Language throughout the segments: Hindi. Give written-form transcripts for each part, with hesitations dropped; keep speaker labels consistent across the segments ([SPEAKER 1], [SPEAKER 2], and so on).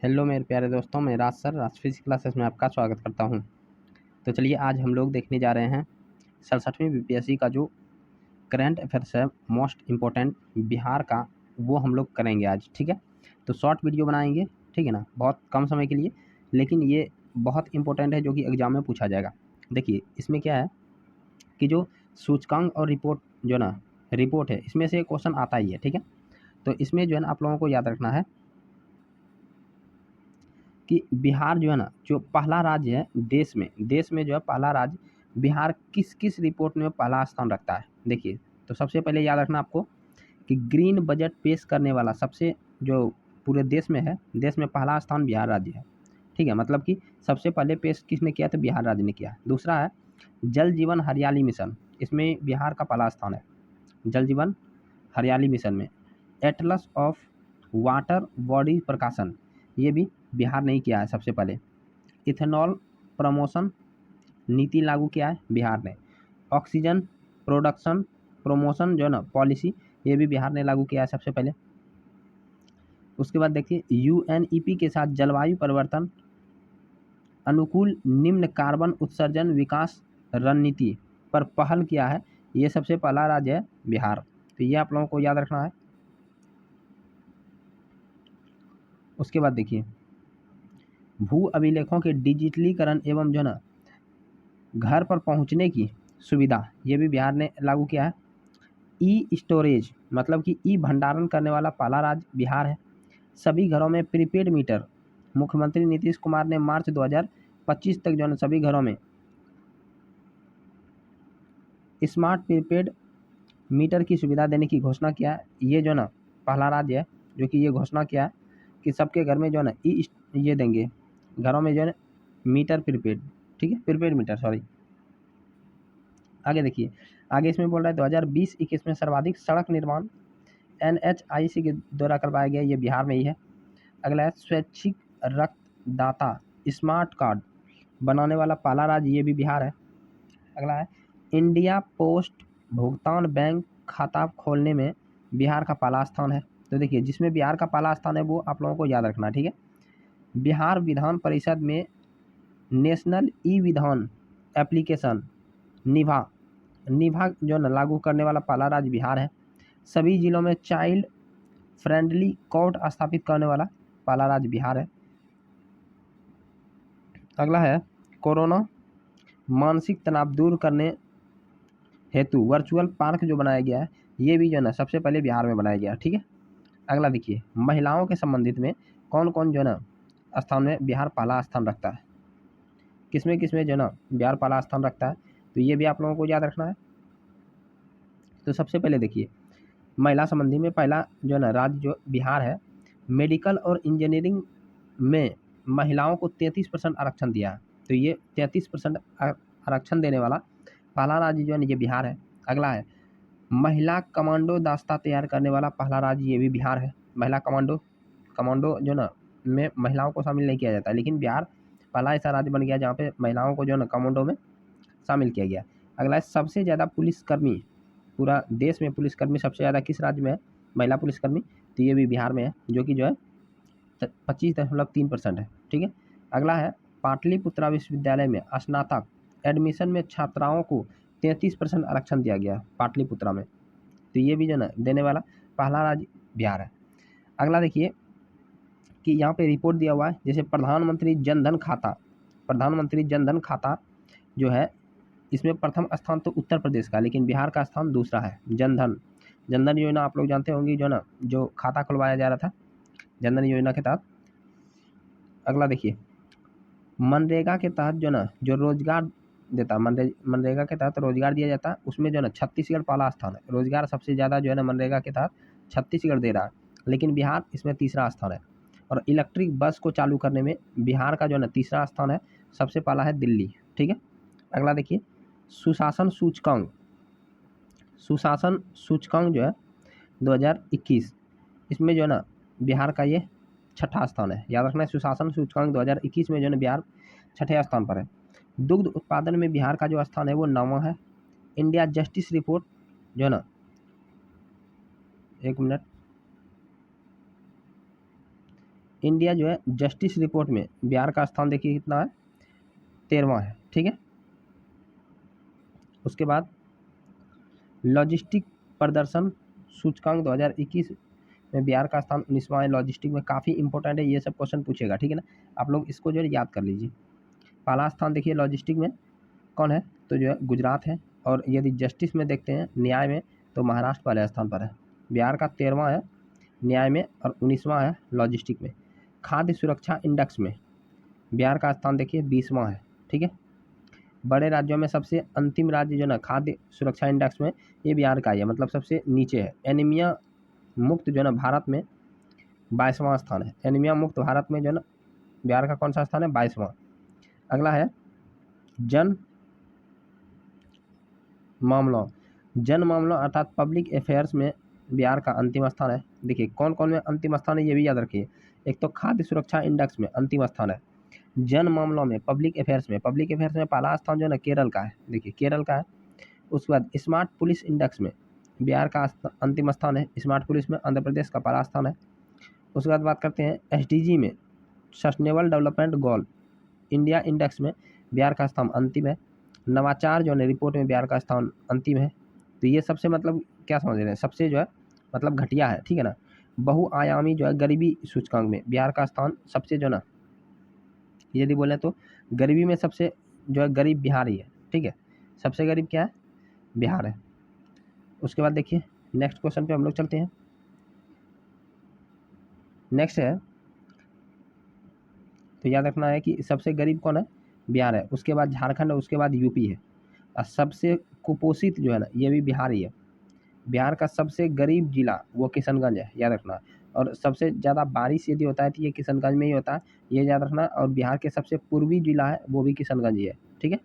[SPEAKER 1] हेलो मेरे प्यारे दोस्तों, मैं राज सर राज फिजिक्स क्लासेस में आपका स्वागत करता हूं। तो चलिए आज हम लोग देखने जा रहे हैं 67वीं बीपीएससी का जो करंट अफेयर्स है मोस्ट इम्पोर्टेंट बिहार का, वो हम लोग करेंगे आज। ठीक है, तो शॉर्ट वीडियो बनाएंगे, ठीक है ना, बहुत कम समय के लिए, लेकिन ये बहुत इंपॉर्टेंट है जो कि एग्जाम में पूछा जाएगा। देखिए इसमें क्या है कि जो सूचकांक और रिपोर्ट जो ना रिपोर्ट है, इसमें से क्वेश्चन आता ही है। ठीक है, तो इसमें जो है ना आप लोगों को याद रखना है कि बिहार जो है ना, जो पहला राज्य है देश में जो है पहला राज्य बिहार किस किस रिपोर्ट में पहला स्थान रखता है। देखिए, तो सबसे पहले याद रखना आपको कि ग्रीन बजट पेश करने वाला सबसे जो पूरे देश में है, देश में पहला स्थान बिहार राज्य है। ठीक है, मतलब कि सबसे पहले पेश किसने किया, तो बिहार राज्य ने किया। दूसरा है जल जीवन हरियाली मिशन, इसमें बिहार का पहला स्थान है। जल जीवन हरियाली मिशन में एटलस ऑफ वाटर बॉडी प्रकाशन, ये भी बिहार ने ही किया है सबसे पहले। इथेनॉल प्रमोशन नीति लागू किया है बिहार ने। ऑक्सीजन प्रोडक्शन प्रमोशन जो है ना पॉलिसी, ये भी बिहार ने लागू किया है सबसे पहले। उसके बाद देखिए यूएनईपी के साथ जलवायु परिवर्तन अनुकूल निम्न कार्बन उत्सर्जन विकास रणनीति पर पहल किया है, ये सबसे पहला राज्य है बिहार। तो ये आप लोगों को याद रखना है। उसके बाद देखिए भू अभिलेखों के डिजिटलीकरण एवं जो है ना घर पर पहुंचने की सुविधा, ये भी बिहार ने लागू किया है। ई स्टोरेज मतलब कि ई भंडारण करने वाला पहला राज्य बिहार है। सभी घरों में प्रीपेड मीटर, मुख्यमंत्री नीतीश कुमार ने मार्च 2025 तक जो है सभी घरों में स्मार्ट प्रीपेड मीटर की सुविधा देने की घोषणा किया है। ये जो ना पहला राज्य है जो कि ये घोषणा किया है कि सबके घर में जो है ना ये देंगे, घरों में जो है मीटर प्रीपेड। ठीक है, प्रीपेड मीटर, सॉरी। आगे देखिए, आगे इसमें बोल रहा है 2020-21 में सर्वाधिक सड़क निर्माण NHIC के द्वारा करवाया गया, ये बिहार में ही है। अगला है स्वैच्छिक रक्तदाता स्मार्ट कार्ड बनाने वाला पहला राज्य, ये भी बिहार है। अगला है इंडिया पोस्ट भुगतान बैंक खाता खोलने में बिहार का पहला स्थान है। तो देखिए जिसमें बिहार का पहला स्थान है वो आप लोगों को याद रखना है। ठीक है, बिहार विधान परिषद में नेशनल ई विधान एप्लीकेशन निभा जो न लागू करने वाला पहला राज्य बिहार है। सभी जिलों में चाइल्ड फ्रेंडली कोर्ट स्थापित करने वाला पहला राज्य बिहार है। अगला है कोरोना मानसिक तनाव दूर करने हेतु वर्चुअल पार्क जो बनाया गया है, ये भी जो है ना सबसे पहले बिहार में बनाया गया। ठीक है, अगला देखिए महिलाओं के संबंधित में कौन कौन जो है ना स्थान में बिहार पहला स्थान रखता है, किसमें जो है ना बिहार पहला स्थान रखता है, तो ये भी आप लोगों को याद रखना है। तो सबसे पहले देखिए महिला संबंधी में पहला जो है ना राज्य जो बिहार है, मेडिकल और इंजीनियरिंग में महिलाओं को 33% आरक्षण दिया है। तो ये 33% आरक्षण देने वाला पहला राज्य जो है ना ये बिहार है। अगला है महिला कमांडो दास्ता तैयार करने वाला पहला राज्य, ये भी बिहार है। महिला कमांडो जो ना में महिलाओं को शामिल नहीं किया जाता, लेकिन बिहार पहला ऐसा राज्य बन गया जहाँ पे महिलाओं को जो है ना कमांडो में शामिल किया गया। अगला है सबसे ज़्यादा पुलिसकर्मी, पूरा देश में पुलिसकर्मी सबसे ज़्यादा किस राज्य में है, महिला पुलिसकर्मी, तो ये भी बिहार में है जो कि जो है 25.3% है। ठीक है, अगला है पाटलिपुत्रा विश्वविद्यालय में स्नातक एडमिशन में छात्राओं को 33% आरक्षण दिया गया पाटलिपुत्रा में, तो ये भी जो ना देने वाला पहला राज्य बिहार है। अगला देखिए कि यहाँ पे रिपोर्ट दिया हुआ है, जैसे प्रधानमंत्री जन धन खाता जो है, इसमें प्रथम स्थान तो उत्तर प्रदेश का, लेकिन बिहार का स्थान दूसरा है। जनधन योजना आप लोग जानते होंगे, जो ना जो खाता खुलवाया जा रहा था जनधन योजना के तहत। अगला देखिए मनरेगा के तहत जो ना जो रोजगार देता, मनरेगा के तहत रोजगार दिया जाता है, उसमें जो ना छत्तीसगढ़ पहला स्थान है। रोजगार सबसे ज़्यादा जो है ना मनरेगा के तहत छत्तीसगढ़ दे रहा है, लेकिन बिहार इसमें तीसरा स्थान है। और इलेक्ट्रिक बस को चालू करने में बिहार का जो है ना तीसरा स्थान है, सबसे पहला है दिल्ली। ठीक है, अगला देखिए सुशासन सूचकांक जो है 2021, इसमें जो है ना बिहार का ये छठा स्थान है। याद रखना है सुशासन सूचकांक 2021 में जो है ना बिहार छठे स्थान पर है। दुग्ध उत्पादन में बिहार का जो स्थान है वो 9वां है। इंडिया जस्टिस रिपोर्ट जो है ना, एक मिनट, इंडिया जो है जस्टिस रिपोर्ट में बिहार का स्थान देखिए कितना है, 13वां है, ठीक है। उसके बाद लॉजिस्टिक प्रदर्शन सूचकांक 2021 में बिहार का स्थान 19वां है। लॉजिस्टिक में काफ़ी इंपॉर्टेंट है, ये सब क्वेश्चन पूछेगा, ठीक है ना। आप लोग इसको जो है याद कर लीजिए। पहला स्थान देखिए लॉजिस्टिक में कौन है, तो जो है गुजरात है। और यदि जस्टिस में देखते हैं, न्याय में, तो महाराष्ट्र पहले स्थान पर है। बिहार का 13वां है न्याय में और 19वां है लॉजिस्टिक में। खाद्य सुरक्षा इंडेक्स में बिहार का स्थान देखिए 20वां है, ठीक है। बड़े राज्यों में सबसे अंतिम राज्य जो ना खाद्य सुरक्षा इंडेक्स में, ये बिहार का ही है, मतलब सबसे नीचे है। एनीमिया मुक्त जो ना भारत में 22वां स्थान है। एनीमिया मुक्त भारत में जो ना बिहार का कौन सा स्थान है, 22वां। अगला है जन मामलों अर्थात पब्लिक अफेयर्स में बिहार का अंतिम स्थान है। देखिए कौन कौन में अंतिम स्थान है, ये भी याद रखिए। एक तो खाद्य सुरक्षा इंडेक्स में अंतिम स्थान है, जन मामलों में, पब्लिक अफेयर्स में पहला स्थान जो है ना केरल का है, देखिए केरल का है। उसके बाद स्मार्ट पुलिस इंडेक्स में बिहार का अंतिम स्थान है। स्मार्ट पुलिस में आंध्र प्रदेश का पहला स्थान है। उसके बाद बात करते हैं SDG में, sustainable development goal India index में बिहार का स्थान अंतिम है। नवाचार जो है रिपोर्ट में बिहार का स्थान अंतिम है। तो ये सबसे मतलब क्या समझ रहे हैं, सबसे जो है मतलब घटिया है, ठीक है ना। बहुआयामी जो है गरीबी सूचकांक में बिहार का स्थान सबसे जो ना, यदि बोले तो गरीबी में सबसे जो है गरीब बिहार ही है, ठीक है। सबसे गरीब क्या है, बिहार है। उसके बाद देखिए नेक्स्ट क्वेश्चन पे हम लोग चलते हैं। नेक्स्ट है, तो याद रखना है कि सबसे गरीब कौन है, बिहार है। उसके बाद झारखंड है, उसके बाद यूपी है। और सबसे कुपोषित जो है ना, ये भी बिहार ही है। बिहार का सबसे गरीब जिला वो किशनगंज है, याद रखना। और सबसे ज़्यादा बारिश यदि होता है तो ये किशनगंज में ही होता है, ये याद रखना। और बिहार के सबसे पूर्वी जिला है वो भी किशनगंज ही है, ठीक है।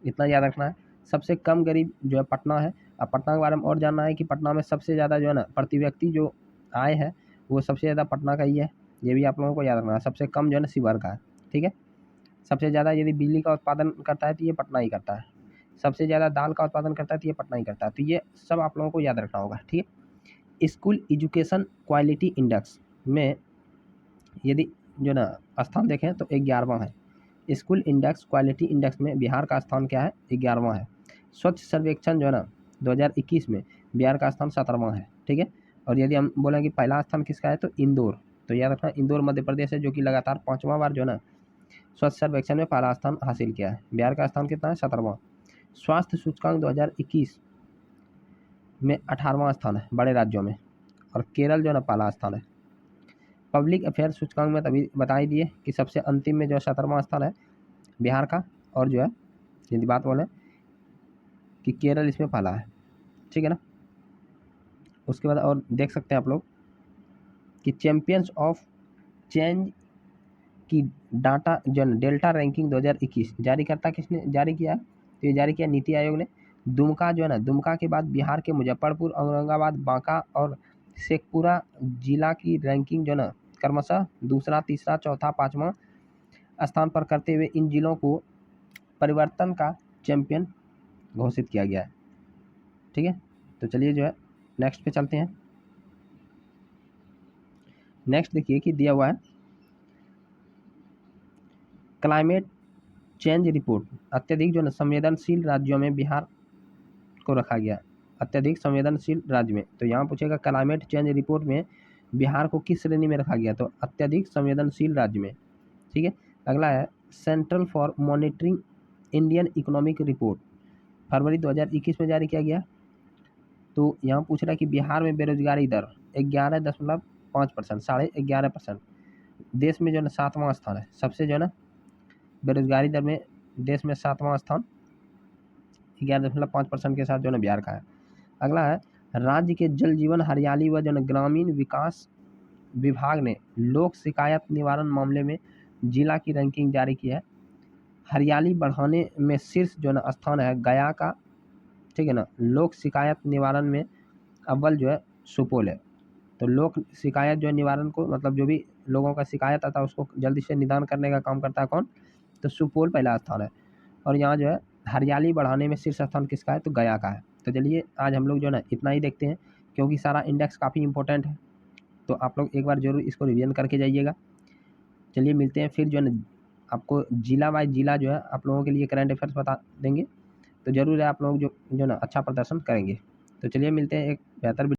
[SPEAKER 1] इतना याद रखना है। सबसे कम गरीब जो है पटना है। अब पटना के बारे में और जानना है कि पटना में सबसे ज़्यादा जो है ना प्रति व्यक्ति जो आय है, वो सबसे ज़्यादा पटना का ही है, ये भी आप लोगों को याद रखना है। सबसे कम जो है ना शिवहर का है, ठीक है। सबसे ज़्यादा यदि बिजली का उत्पादन करता है तो ये पटना ही करता है। सबसे ज़्यादा दाल का उत्पादन करता है तो ये पटना ही करता है। तो ये सब आप लोगों को याद रखना होगा, ठीक है। स्कूल एजुकेशन क्वालिटी इंडेक्स में यदि जो ना स्थान देखें तो 11वां है। स्कूल इंडेक्स क्वालिटी इंडेक्स में बिहार का स्थान क्या है, 11वां है। स्वच्छ सर्वेक्षण जो है ना 2021 में बिहार का स्थान 17वां है, ठीक है। और यदि हम बोलें कि पहला स्थान किसका है, तो इंदौर, तो याद रखना इंदौर मध्य प्रदेश है, जो कि लगातार 5वां बार जो है ना स्वच्छ सर्वेक्षण में पहला स्थान हासिल किया है। बिहार का स्थान कितना है, 17वां। स्वास्थ्य सूचकांक 2021 में 18वां स्थान है बड़े राज्यों में। और केरल जो है ना पहला स्थान है। पब्लिक अफेयर सूचकांक में तभी बता ही दिए कि सबसे अंतिम में जो 17वां स्थान है बिहार का। और जो है यदि बात बोलें कि केरल इसमें पहला है, ठीक है ना। उसके बाद और देख सकते हैं आप लोग कि चैंपियंस ऑफ चेंज की डाटा जो डेल्टा रैंकिंग 2021 जारी करता किसने जारी किया है, तो ये जारी किया नीति आयोग ने। दुमका जो है ना, दुमका के बाद बिहार के मुजफ्फरपुर, औरंगाबाद, बांका और शेखपुरा जिला की रैंकिंग जो ना क्रमशः दूसरा, तीसरा, चौथा, 5वां स्थान पर करते हुए इन जिलों को परिवर्तन का चैंपियन घोषित किया गया है, ठीक है। तो चलिए जो है नेक्स्ट पे चलते हैं। नेक्स्ट देखिए कि दिया हुआ है क्लाइमेट चेंज रिपोर्ट, अत्यधिक जो है संवेदनशील राज्यों में बिहार को रखा गया, अत्यधिक संवेदनशील राज्य में। तो यहाँ पूछेगा क्लाइमेट चेंज रिपोर्ट में बिहार को किस श्रेणी में रखा गया, तो अत्यधिक संवेदनशील राज्य में, ठीक है। अगला है central for monitoring Indian economic report, फरवरी 2021 में जारी किया गया। तो यहाँ पूछ रहा है कि बिहार में बेरोजगारी दर 11.5%, 11.5%। देश में जो है ना 7वां स्थान है, सबसे जो है ना बेरोजगारी दर में देश में 7वां स्थान 11.5% के साथ जो है ना बिहार का है। अगला है राज्य के जल जीवन हरियाली व जो है ग्रामीण विकास विभाग ने लोक शिकायत निवारण मामले में जिला की रैंकिंग जारी की है। हरियाली बढ़ाने में शीर्ष जो है ना स्थान है गया का, ठीक है ना। लोक शिकायत निवारण में अव्वल जो है सुपौल है। तो लोक शिकायत जो है निवारण को मतलब जो भी लोगों का शिकायत आता है उसको जल्दी से निदान करने का काम करता है कौन, तो सुपौल पहला स्थान है। और यहाँ जो है हरियाली बढ़ाने में शीर्ष स्थान किसका है, तो गया का है। तो चलिए आज हम लोग जो है ना इतना ही देखते हैं, क्योंकि सारा इंडेक्स काफ़ी इंपॉर्टेंट है। तो आप लोग एक बार जरूर इसको रिवीजन करके जाइएगा। चलिए मिलते हैं फिर जो है ना, आपको जिला वाइज जिला जो है आप लोगों के लिए करंट अफेयर्स बता देंगे। तो ज़रूर है आप लोग जो ना अच्छा प्रदर्शन करेंगे। तो चलिए मिलते हैं एक बेहतर